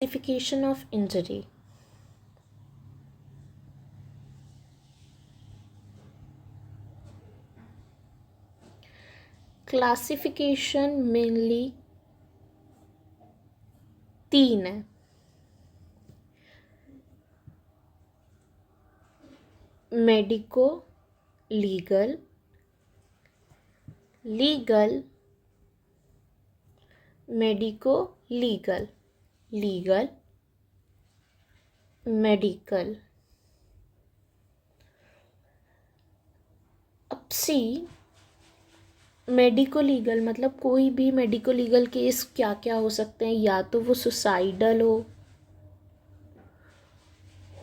Classification of injury. Classification mainly 3 है। Medico legal, legal, medico legal, legal, medical. अब सी medico legal मतलब कोई भी मेडिको लीगल केस क्या क्या हो सकते हैं, या तो वो सुसाइडल हो,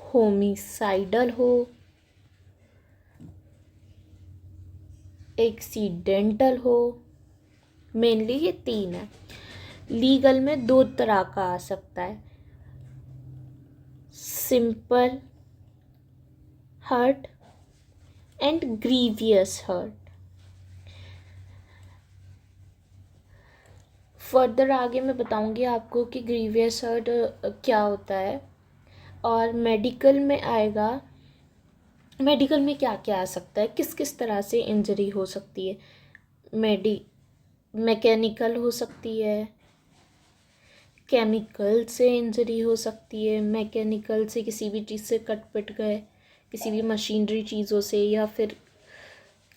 होमिसाइडल हो, एक्सीडेंटल हो। मेनली ये 3 है। लीगल में 2 तरह का आ सकता है, simple hurt and grievous hurt. Further आगे मैं बताऊंगी आपको कि ग्रीवियस हर्ट क्या होता है। और मेडिकल में आएगा, मेडिकल में क्या क्या आ सकता है, किस किस तरह से इंजरी हो सकती है। मैकेनिकल हो सकती है, केमिकल से इंजरी हो सकती है। मैकेनिकल से किसी भी चीज़ से कट पिट गए, किसी भी मशीनरी चीज़ों से, या फिर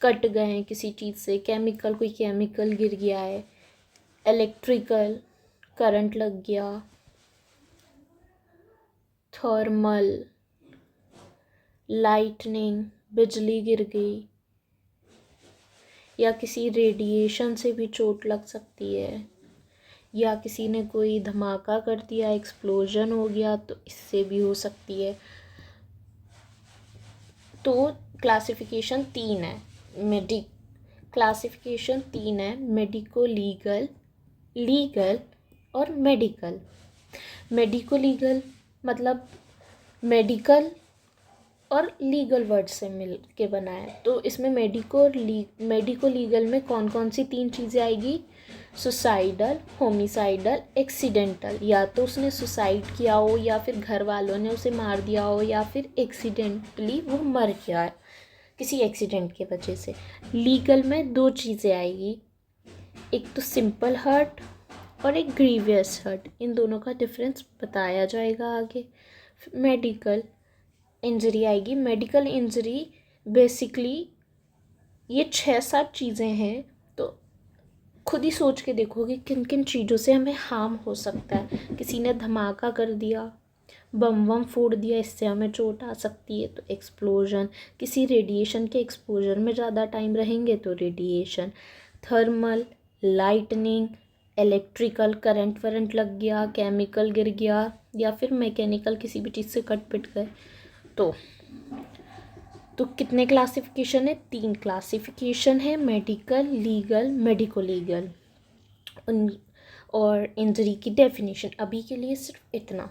कट गए हैं किसी चीज़ से। केमिकल, कोई केमिकल गिर गया है। इलेक्ट्रिकल, करंट लग गया। थर्मल, लाइटनिंग, बिजली गिर गई, या किसी रेडिएशन से भी चोट लग सकती है, या किसी ने कोई धमाका कर दिया, एक्सप्लोजन हो गया, तो इससे भी हो सकती है। तो क्लासिफिकेशन 3 है। क्लासिफिकेशन 3 है, मेडिको लीगल, लीगल और मेडिकल। मेडिको लीगल मतलब मेडिकल और लीगल वर्ड से मिल के बना है। तो इसमें मेडिको लीगल में कौन कौन सी 3 चीज़ें आएगी, सुसाइडल, होमिसाइडल, एक्सीडेंटल। या तो उसने सुसाइड किया हो, या फिर घर वालों ने उसे मार दिया हो, या फिर एक्सीडेंटली वो मर गया है किसी एक्सीडेंट के वजह से। लीगल में 2 चीज़ें आएगी, एक तो सिंपल हर्ट और एक ग्रीवियस हर्ट। इन दोनों का डिफरेंस बताया जाएगा आगे। मेडिकल इंजरी आएगी। मेडिकल इंजरी बेसिकली ये 6-7 चीज़ें हैं, तो खुद ही सोच के देखोगे किन किन चीज़ों से हमें हार्म हो सकता है। किसी ने धमाका कर दिया, बम वम फोड़ दिया, इससे हमें चोट आ सकती है, तो एक्सप्लोजन। किसी रेडिएशन के एक्सपोजर में ज़्यादा टाइम रहेंगे तो radiation. Thermal, lightning, electrical, current weren't लग गया, केमिकल गिर गया, या फिर मैकेनिकल किसी भी चीज़ से कट पिट गए। तो कितने क्लासिफिकेशन है, 3 क्लासिफिकेशन है, मेडिकल, लीगल, मेडिको लीगल। और इंजरी की डेफिनेशन अभी के लिए सिर्फ इतना।